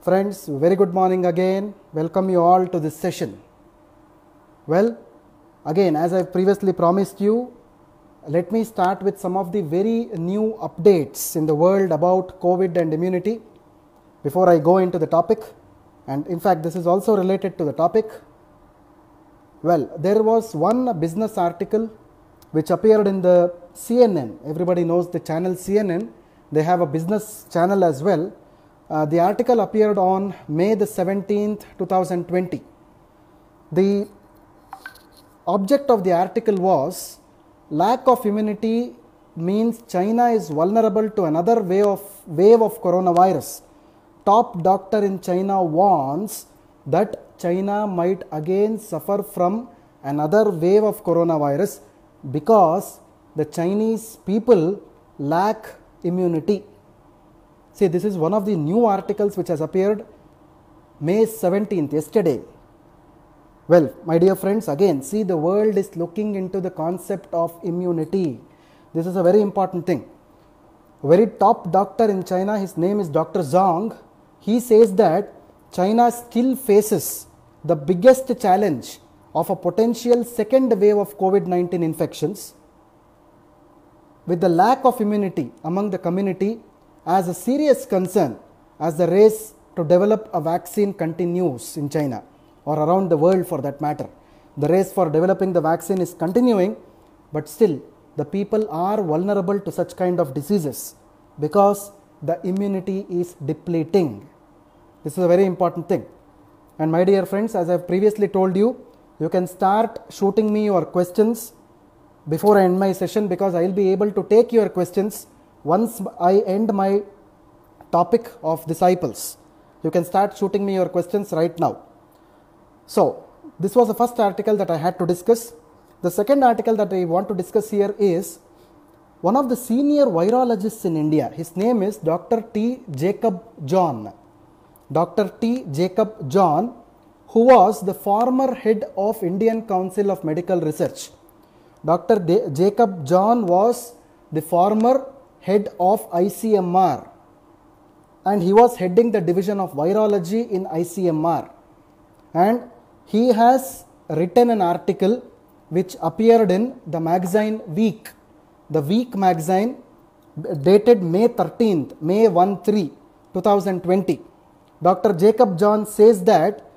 Friends, very good morning again. Welcome you all to this session. Well, again, as I previously promised you, let me start with some of the very new updates in the world about COVID and immunity before I go into the topic. And in fact, this is also related to the topic. Well, there was one business article which appeared in the CNN. Everybody knows the channel CNN. They have a business channel as well. The article appeared on May the 17th, 2020. The object of the article was lack of immunity means China is vulnerable to another wave of coronavirus. Top doctor in China warns that China might again suffer from another wave of coronavirus because the Chinese people lack immunity. See, this is one of the new articles which has appeared May 17th, yesterday. Well, my dear friends, again, see, the world is looking into the concept of immunity. This is a very important thing. A very top doctor in China, his name is Dr. Zhang. He says that China still faces the biggest challenge of a potential second wave of COVID-19 infections with the lack of immunity among the community as a serious concern as the race to develop a vaccine continues in China or around the world for that matter. The race for developing the vaccine is continuing, but still the people are vulnerable to such kind of diseases because the immunity is depleting. This is a very important thing. And my dear friends, as I have previously told you, you can start shooting me your questions before I end my session, because I will be able to take your questions once I end my topic of disciples. You can start shooting me your questions right now. So, this was the first article that I had to discuss. The second article that I want to discuss here is one of the senior virologists in India. His name is Dr. T. Jacob John. Dr. T. Jacob John, who was the former head of Indian Council of Medical Research. Dr. Jacob John was the former head of ICMR, and he was heading the division of virology in ICMR, and he has written an article which appeared in the magazine Week, the Week magazine, dated May 13th, May 13, 2020. Dr. Jacob John says that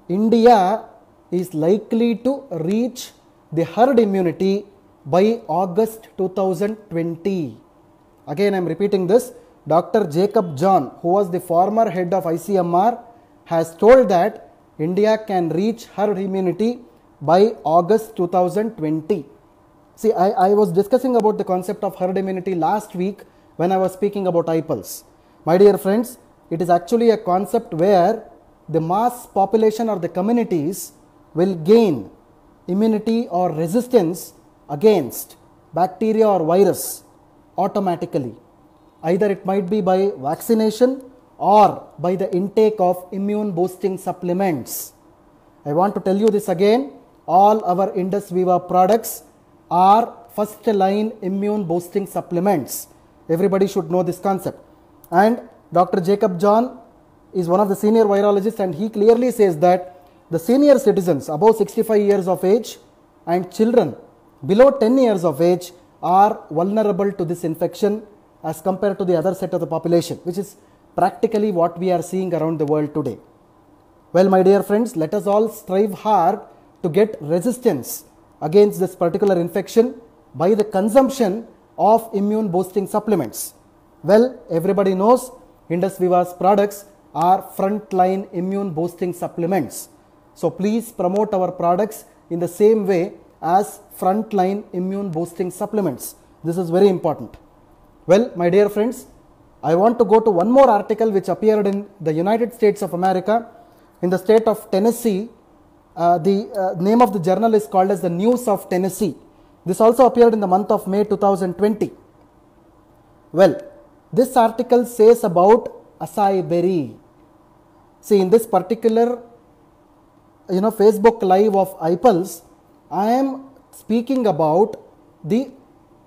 India is likely to reach the herd immunity by August 2020. Again, I am repeating this. Dr. Jacob John, who was the former head of ICMR, has told that India can reach herd immunity by August 2020. See, I was discussing about the concept of herd immunity last week when I was speaking about IPULS. My dear friends, it is actually a concept where the mass population or the communities will gain immunity or resistance against bacteria or virus automatically. Either it might be by vaccination or by the intake of immune boosting supplements. I want to tell you this again. All our Indus Viva products are first line immune boosting supplements. Everybody should know this concept. And Dr. Jacob John is one of the senior virologists, and he clearly says that the senior citizens above 65 years of age and children below 10 years of age are vulnerable to this infection as compared to the other set of the population, which is practically what we are seeing around the world today. Well, my dear friends, let us all strive hard to get resistance against this particular infection by the consumption of immune boosting supplements. Well, everybody knows Indus Viva's products are frontline immune boosting supplements. So please promote our products in the same way as frontline immune boosting supplements. This is very important. Well, my dear friends, I want to go to one more article which appeared in the United States of America, in the state of Tennessee. The name of the journal is called as the News of Tennessee. This also appeared in the month of May 2020. Well, this article says about acai berry. See, in this particular Facebook live of IPULS, I am speaking about the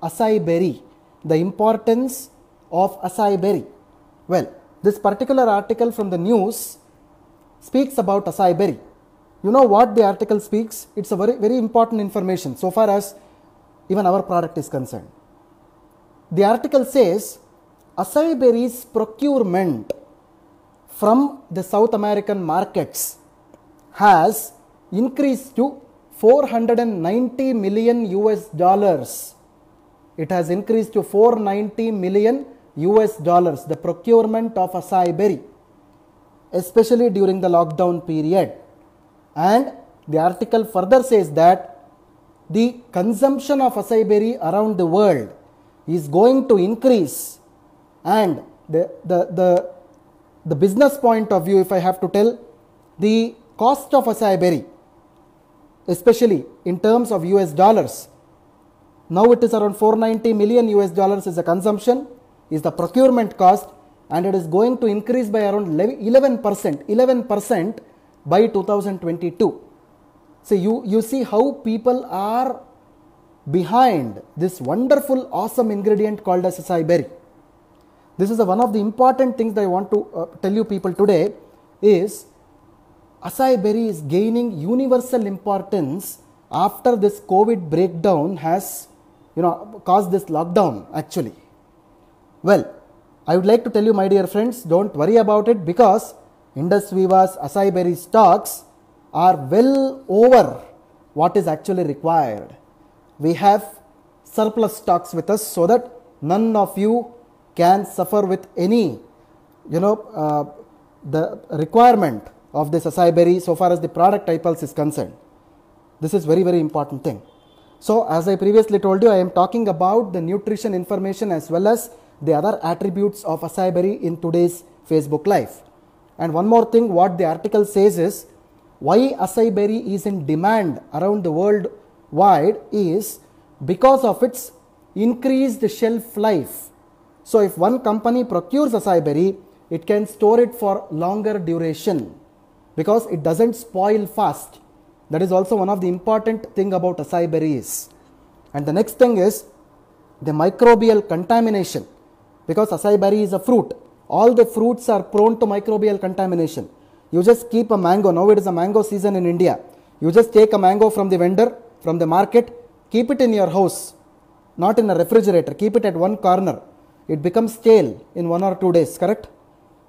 acai berry, the importance of acai berry. Well, this particular article from the news speaks about acai berry. You know what the article speaks? It's a very important information so far as even our product is concerned. The article says acai berry's procurement from the South American markets has increased to $490 million US. It has increased to $490 million US, the procurement of acai berry, especially during the lockdown period. And the article further says that the consumption of acai berry around the world is going to increase, and the business point of view, if I have to tell, the cost of acai berry, especially in terms of US dollars, now it is around $490 million US is the consumption, is the procurement cost, and it is going to increase by around 11% by 2022. So you see how people are behind this wonderful, awesome ingredient called as acai berry. This is one of the important things that I want to tell you people today is acai berry is gaining universal importance after this COVID breakdown has caused this lockdown actually. Well, I would like to tell you, my dear friends, don't worry about it, because Indus Viva's acai berry stocks are well over what is actually required. We have surplus stocks with us so that none of you can suffer with any, the requirement of this acai berry so far as the product IPLs is concerned. This is very important thing. So as I previously told you, I am talking about the nutrition information as well as the other attributes of acai berry in today's Facebook Live. And one more thing, what the article says is, why acai berry is in demand around the world wide is because of its increased shelf life. So if one company procures acai berry, it can store it for longer duration because it doesn't spoil fast. That is also one of the important thing about acai berries. And the next thing is the microbial contamination, because acai berry is a fruit. All the fruits are prone to microbial contamination. You just keep a mango. Now it is a mango season in India. You just take a mango from the vendor, from the market, keep it in your house, not in a refrigerator. Keep it at one corner. It becomes stale in 1 or 2 days, correct?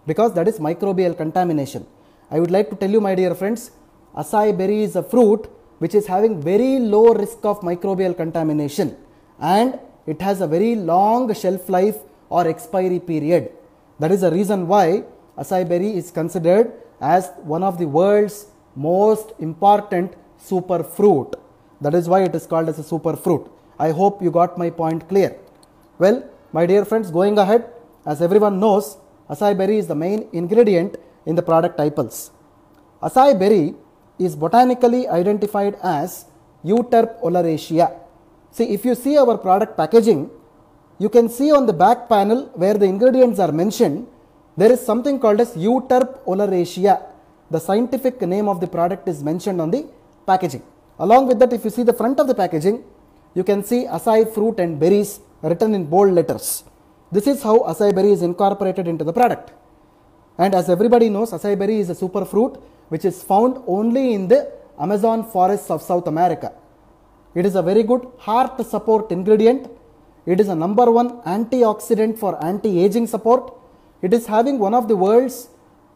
Because that is microbial contamination. I would like to tell you, my dear friends, acai berry is a fruit which is having very low risk of microbial contamination, and it has a very long shelf life or expiry period. That is the reason why acai berry is considered as one of the world's most important superfruit. That is why it is called as a superfruit. I hope you got my point clear. Well, my dear friends, going ahead, as everyone knows, acai berry is the main ingredient in the product IPLs. Acai berry is botanically identified as Euterpe oleracea. See, if you see our product packaging, you can see on the back panel where the ingredients are mentioned, there is something called as Euterpe oleracea. The scientific name of the product is mentioned on the packaging. Along with that, if you see the front of the packaging, you can see acai fruit and berries written in bold letters. This is how acai berry is incorporated into the product. And as everybody knows, acai berry is a superfruit which is found only in the Amazon forests of South America. It is a very good heart support ingredient. It is a #1 antioxidant for anti-aging support. It is having one of the world's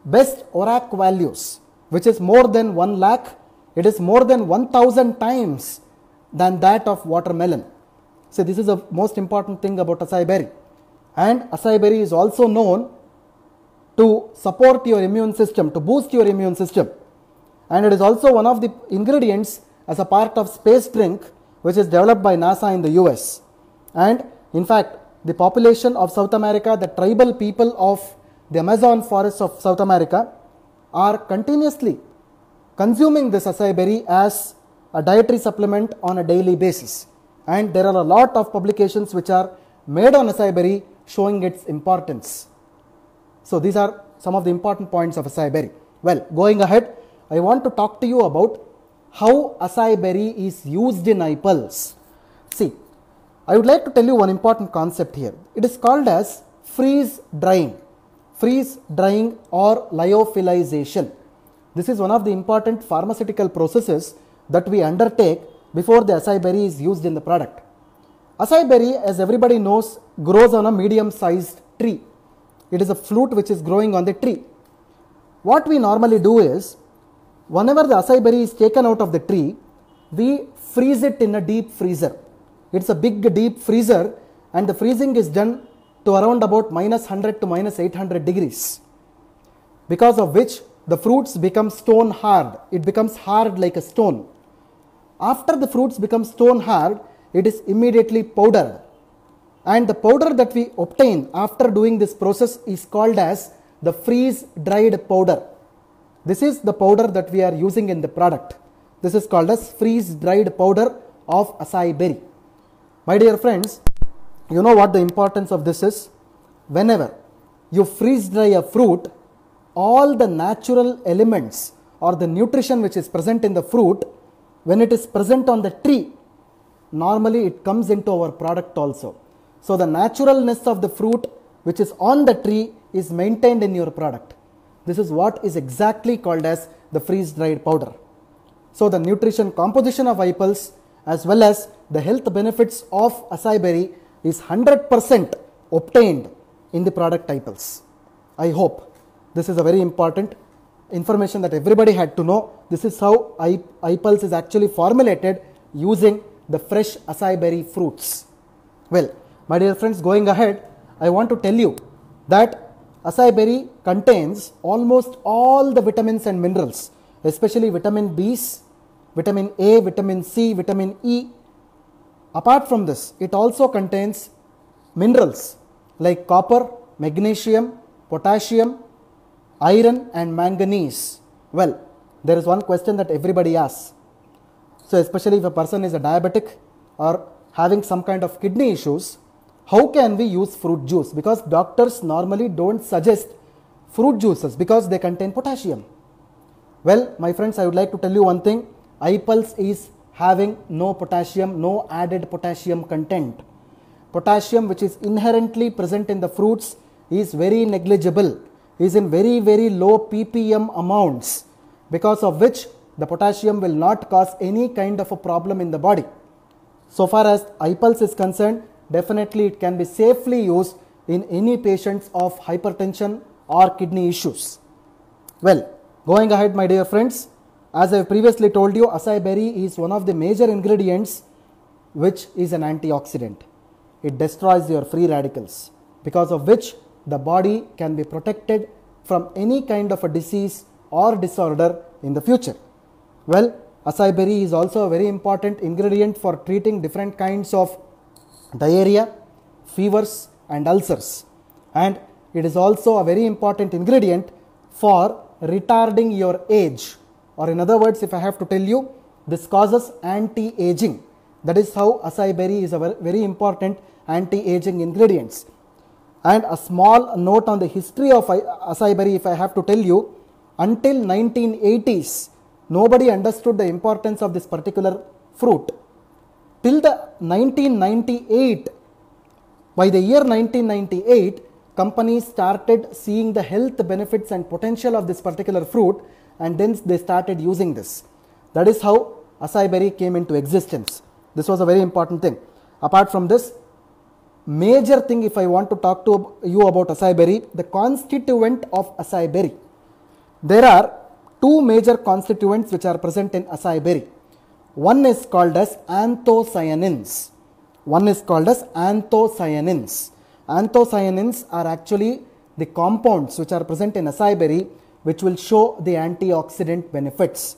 best ORAC values, which is more than 1 lakh. It is more than 1000 times than that of watermelon. So this is the most important thing about acai berry. And acai berry is also known to support your immune system, to boost your immune system. And it is also one of the ingredients as a part of space drink, which is developed by NASA in the US. And in fact, the population of South America, the tribal people of the Amazon forests of South America, are continuously consuming this acai berry as a dietary supplement on a daily basis. And there are a lot of publications which are made on acai berry showing its importance. So these are some of the important points of acai berry. Well, going ahead, I want to talk to you about how acai berry is used in IPLs. See, I would like to tell you one important concept here. It is called as freeze drying. freeze drying or lyophilization. This is one of the important pharmaceutical processes that we undertake before the acai berry is used in the product. Acai berry, as everybody knows, grows on a medium-sized tree. It is a fruit which is growing on the tree. What we normally do is, whenever the acai berry is taken out of the tree, we freeze it in a deep freezer. It's a big deep freezer, and the freezing is done to around about -100 to -800 degrees, because of which the fruits become stone hard. It becomes hard like a stone. After the fruits become stone hard, it is immediately powdered, and the powder that we obtain after doing this process is called as the freeze dried powder. This is the powder that we are using in the product. This is called as freeze dried powder of acai berry. My dear friends, you know what the importance of this is? Whenever you freeze dry a fruit, all the natural elements or the nutrition which is present in the fruit, when it is present on the tree, normally it comes into our product also. So the naturalness of the fruit which is on the tree is maintained in your product. This is what is exactly called as the freeze dried powder. So the nutrition composition of iPulse as well as the health benefits of acai berry is 100% obtained in the product iPulse. I hope this is a very important information that everybody had to know. This is how iPulse is actually formulated using the fresh acai berry fruits. Well, my dear friends, going ahead, I want to tell you that acai berry contains almost all the vitamins and minerals, especially vitamin Bs, vitamin A, vitamin C, vitamin E. Apart from this, it also contains minerals like copper, magnesium, potassium, iron and manganese. Well, there is one question that everybody asks. So especially if a person is a diabetic or having some kind of kidney issues, how can we use fruit juice? Because doctors normally don't suggest fruit juices because they contain potassium. Well, my friends, I would like to tell you one thing. iPulse is having no potassium, no added potassium content. Potassium which is inherently present in the fruits is very negligible, is in very low ppm amounts, because of which the potassium will not cause any kind of a problem in the body. So far as iPulse is concerned, definitely it can be safely used in any patients of hypertension or kidney issues. Well, going ahead, my dear friends, as I have previously told you, acai berry is one of the major ingredients which is an antioxidant. It destroys your free radicals, because of which the body can be protected from any kind of a disease or disorder in the future. Well, acai berry is also a very important ingredient for treating different kinds of diarrhea, fevers and ulcers, and it is also a very important ingredient for retarding your age, or in other words, if I have to tell you, this causes anti-aging. That is how acai berry is a very important anti-aging ingredients. And a small note on the history of acai berry, if I have to tell you, until 1980s, nobody understood the importance of this particular fruit. Till the 1998, by the year 1998, companies started seeing the health benefits and potential of this particular fruit, and then they started using this. That is how acai berry came into existence. This was a very important thing. Apart from this, major thing if I want to talk to you about acai berry, the constituent of acai berry. There are two major constituents which are present in acai berry. One is called as anthocyanins. Anthocyanins are actually the compounds which are present in acai berry which will show the antioxidant benefits.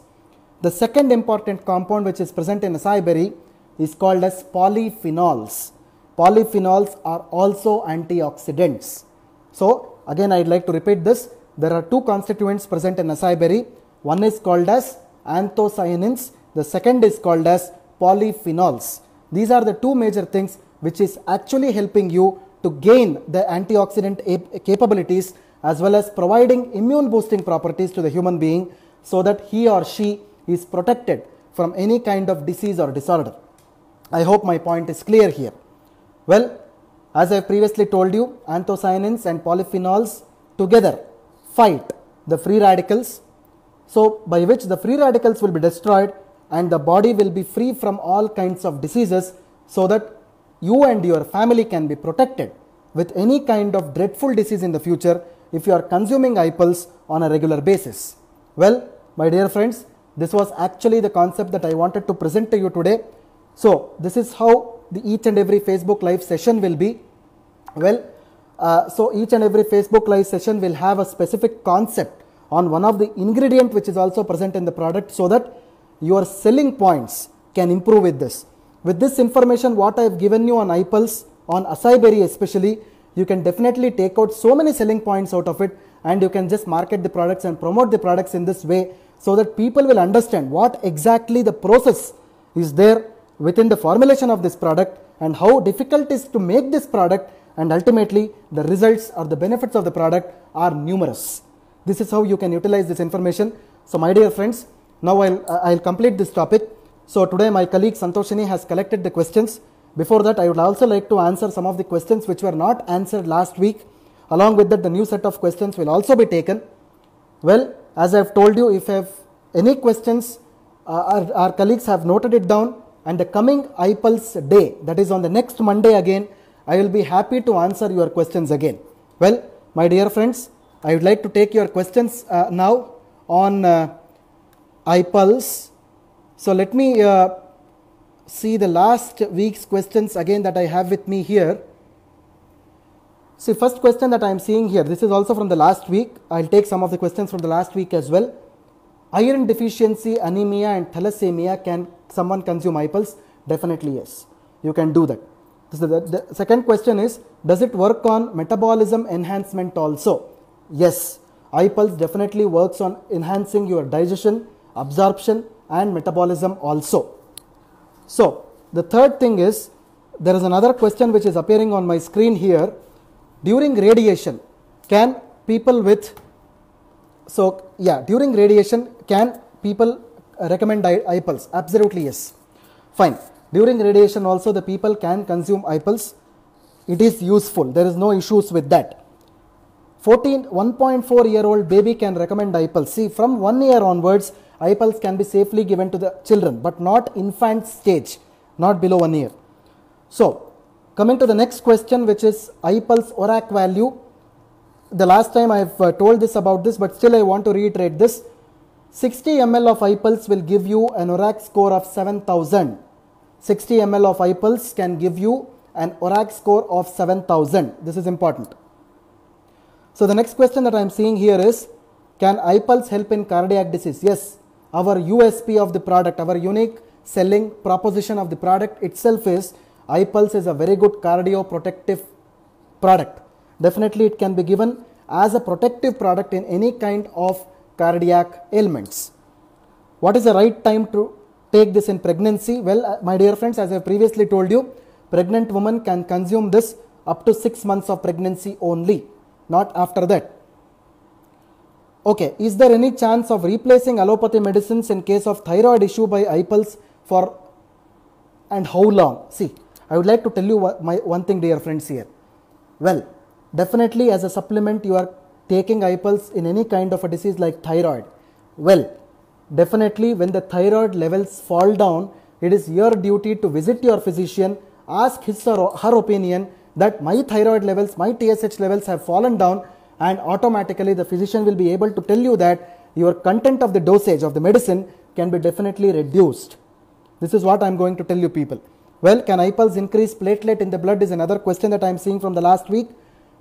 The second important compound which is present in acai berry is called as polyphenols. Polyphenols are also antioxidants. So again, I would like to repeat this. There are two constituents present in acai berry. One is called as anthocyanins. The second is called as polyphenols. These are the two major things which is actually helping you to gain the antioxidant capabilities as well as providing immune boosting properties to the human being so that he or she is protected from any kind of disease or disorder. I hope my point is clear here. Well, as I previously told you, anthocyanins and polyphenols together fight the free radicals, so by which the free radicals will be destroyed and the body will be free from all kinds of diseases, so that you and your family can be protected with any kind of dreadful disease in the future if you are consuming iPulse on a regular basis. Well, my dear friends, this was actually the concept that I wanted to present to you today. So this is how each and every Facebook live session will be. Well, so each and every Facebook live session will have a specific concept on one of the ingredient which is also present in the product, so that your selling points can improve with this. With this information what I have given you on iPulse, on acai berry especially, you can definitely take out so many selling points out of it, and you can just market the products and promote the products in this way, so that people will understand what exactly the process is there within the formulation of this product and how difficult it is to make this product, and ultimately the results or the benefits of the product are numerous. This is how you can utilize this information. So my dear friends, now I'll complete this topic. So today my colleague Santoshini has collected the questions. Before that, I would also like to answer some of the questions which were not answered last week. Along with that, the new set of questions will also be taken. Well, as I have told you, if you have any questions, our colleagues have noted it down, and the coming iPulse day, that is on the next Monday again, I will be happy to answer your questions again. Well, my dear friends, I would like to take your questions now on iPulse. So let me see the last week's questions again that I have with me here. See, first question that I am seeing here, this is also from the last week. I will take some of the questions from the last week as well. Iron deficiency, anemia and thalassemia, can someone consume iPulse? Definitely yes, you can do that. So the second question is, does it work on metabolism enhancement also? Yes, iPulse definitely works on enhancing your digestion, absorption and metabolism also. So the third thing is, there is another question which is appearing on my screen here. During radiation, can people with, so yeah, during radiation, can people recommend iPulse? Absolutely yes. Fine. During radiation also the people can consume iPulse. It is useful. There is no issues with that. 1.4-year-old baby can recommend iPulse. See, from 1 year onwards, iPulse can be safely given to the children, but not infant stage, not below 1 year. So, coming to the next question, which is iPulse ORAC value. The last time I have told this about this, but still I want to reiterate this. 60 ml of iPulse will give you an ORAC score of 7000. 60 ml of iPulse can give you an ORAC score of 7000. This is important. So the next question that I am seeing here is, can iPulse help in cardiac disease? Yes, our USP of the product, our unique selling proposition of the product itself is, iPulse is a very good cardioprotective product. Definitely it can be given as a protective product in any kind of cardiac ailments. What is the right time to take this in pregnancy? Well, my dear friends, as I previously told you, pregnant women can consume this up to 6 months of pregnancy only, not after that. Okay, is there any chance of replacing allopathy medicines in case of thyroid issue by iPulse for, and how long? See, I would like to tell you one thing, dear friends, here. Well, definitely as a supplement you are taking iPulse in any kind of a disease like thyroid. Well, definitely when the thyroid levels fall down, it is your duty to visit your physician, ask his or her opinion that my thyroid levels, my TSH levels have fallen down, and automatically the physician will be able to tell you that your content of the dosage of the medicine can be definitely reduced. This is what I am going to tell you people. Well, can iPulse increase platelet in the blood is another question that I am seeing from the last week.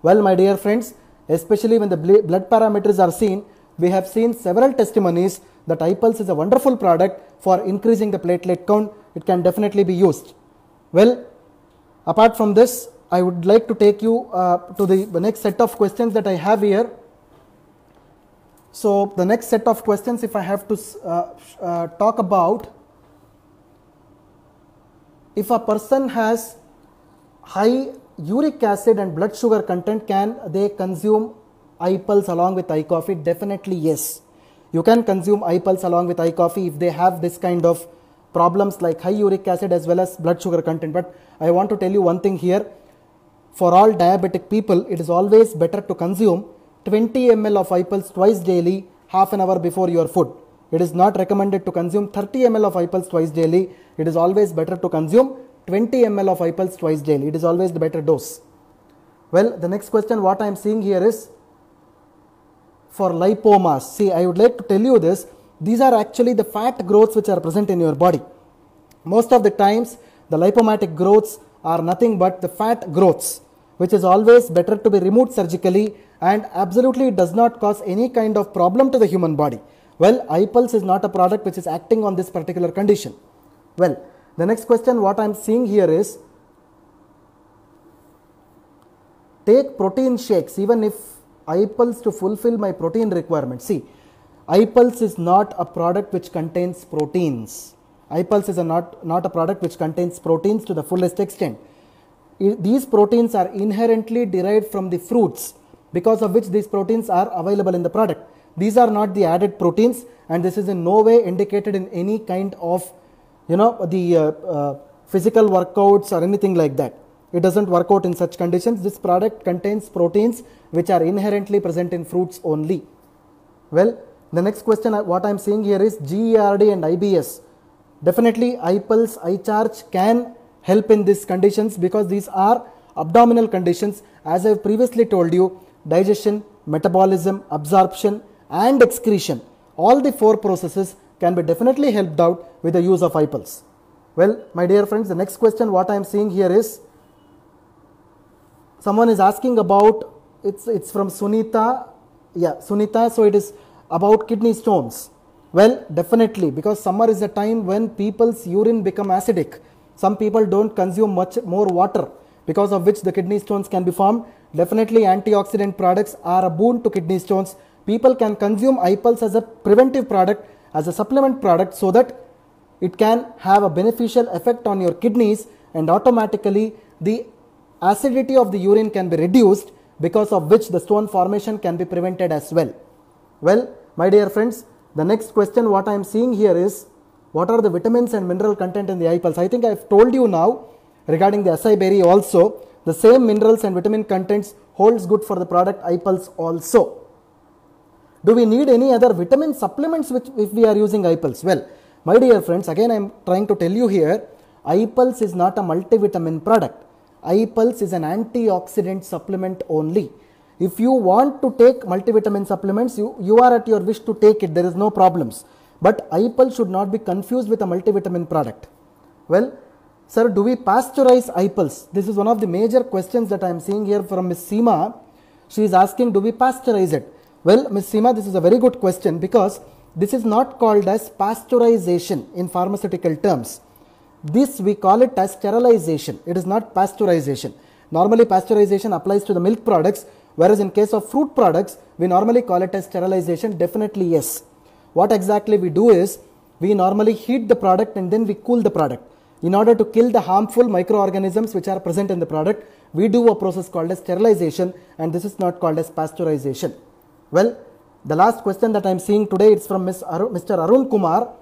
Well, my dear friends, especially when the blood parameters are seen, we have seen several testimonies that iPulse is a wonderful product for increasing the platelet count. It can definitely be used. Well, apart from this, I would like to take you to the next set of questions that I have here. So the next set of questions, if I have to talk about, if a person has high uric acid and blood sugar content, can they consume iPulse along with iCoffee? Definitely yes. You can consume iPulse along with iCoffee if they have this kind of problems like high uric acid as well as blood sugar content. But I want to tell you one thing here. For all diabetic people, it is always better to consume 20 ml of iPulse twice daily, half an hour before your food. It is not recommended to consume 30 ml of iPulse twice daily. It is always better to consume 20 ml of iPulse twice daily. It is always the better dose. Well, the next question what I am seeing here is for lipomas. See, I would like to tell you this. These are actually the fat growths which are present in your body. Most of the times, the lipomatic growths are nothing but the fat growths, which is always better to be removed surgically, and absolutely it does not cause any kind of problem to the human body. Well, iPulse is not a product which is acting on this particular condition. Well, the next question what I am seeing here is, take protein shakes even if iPulse to fulfill my protein requirement. See, iPulse is not a product which contains proteins. iPulse is not a product which contains proteins to the fullest extent. These proteins are inherently derived from the fruits, because of which these proteins are available in the product. These are not the added proteins, and this is in no way indicated in any kind of physical workouts or anything like that. It doesn't work out in such conditions. This product contains proteins which are inherently present in fruits only. Well, the next question what I am seeing here is GERD and IBS. Definitely iPulse, iCharge can help in these conditions because these are abdominal conditions. As I have previously told you, digestion, metabolism, absorption and excretion, all the four processes can be definitely helped out with the use of iPulse. Well, my dear friends, the next question what I am seeing here is, someone is asking about, it's from Sunita. Yeah, Sunita, so it is about kidney stones. Well, definitely, because summer is a time when people's urine become acidic. Some people don't consume much more water, because of which the kidney stones can be formed. Definitely antioxidant products are a boon to kidney stones. People can consume iPulse as a preventive product, as a supplement product, so that it can have a beneficial effect on your kidneys, and automatically the acidity of the urine can be reduced, because of which the stone formation can be prevented as well. Well, my dear friends, the next question what I am seeing here is, what are the vitamins and mineral content in the iPulse? I think I have told you now regarding the acai berry also. The same minerals and vitamin contents holds good for the product iPulse also. Do we need any other vitamin supplements if we are using iPulse? Well, my dear friends, again I am trying to tell you here, iPulse is not a multivitamin product. iPulse is an antioxidant supplement only. If you want to take multivitamin supplements, you are at your wish to take it, there is no problems. But iPulse should not be confused with a multivitamin product. Well, sir, do we pasteurize iPulse? This is one of the major questions that I am seeing here from Ms. Seema. She is asking, do we pasteurize it? Well, Ms. Seema, this is a very good question, because this is not called as pasteurization in pharmaceutical terms. This we call it as sterilization. It is not pasteurization. Normally pasteurization applies to the milk products, whereas in case of fruit products, we normally call it as sterilization. Definitely yes. What exactly we do is, we normally heat the product and then we cool the product. In order to kill the harmful microorganisms which are present in the product, we do a process called as sterilization, and this is not called as pasteurization. Well, the last question that I am seeing today, it's from Mr. Arun Kumar.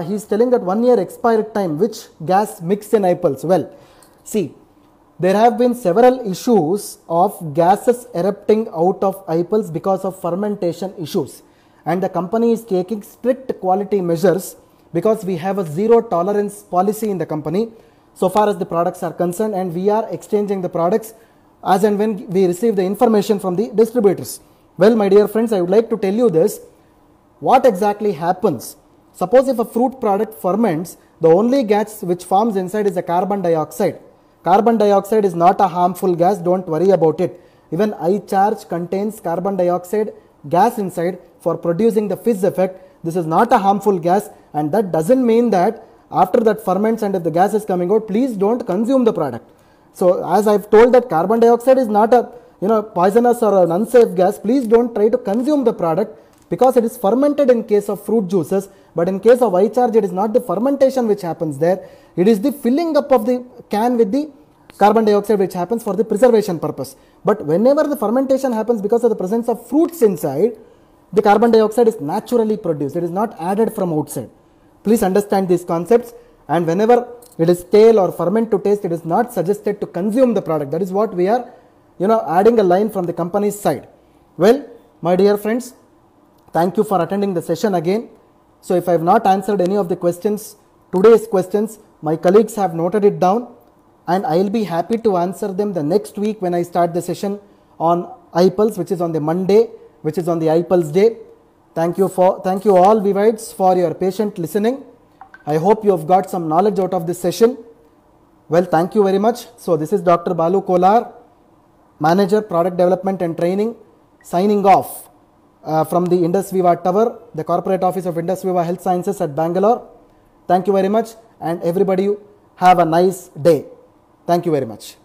He is telling that 1 year expiry time, which gas mixed in iPulse? Well, see, there have been several issues of gases erupting out of iPulse because of fermentation issues. And the company is taking strict quality measures, because we have a zero tolerance policy in the company so far as the products are concerned, and we are exchanging the products as and when we receive the information from the distributors. Well, my dear friends, I would like to tell you this. What exactly happens? Suppose if a fruit product ferments, the only gas which forms inside is a carbon dioxide. Carbon dioxide is not a harmful gas, don't worry about it. Even iCharge contains carbon dioxide gas inside for producing the fizz effect. This is not a harmful gas, and that doesn't mean that after that ferments and if the gas is coming out, please don't consume the product. So as I've told that carbon dioxide is not a poisonous or an unsafe gas, please don't try to consume the product, because it is fermented in case of fruit juices, but in case of iCharge, it is not the fermentation which happens there, it is the filling up of the can with the carbon dioxide which happens for the preservation purpose. But whenever the fermentation happens because of the presence of fruits inside, the carbon dioxide is naturally produced, it is not added from outside. Please understand these concepts, and whenever it is stale or ferment to taste, it is not suggested to consume the product. That is what we are adding a line from the company's side. Well, my dear friends, thank you for attending the session again. So if I have not answered any of the questions, today's questions, my colleagues have noted it down, and I will be happy to answer them the next week when I start the session on iPulse, which is on the Monday, which is on the iPulse day. Thank you all Vivites for your patient listening. I hope you have got some knowledge out of this session. Well, thank you very much. So this is Dr. Balu Kolar, Manager, Product Development and Training, signing off from the Indus Viva Tower, the corporate office of Indus Viva Health Sciences at Bangalore. Thank you very much, and everybody have a nice day. Thank you very much.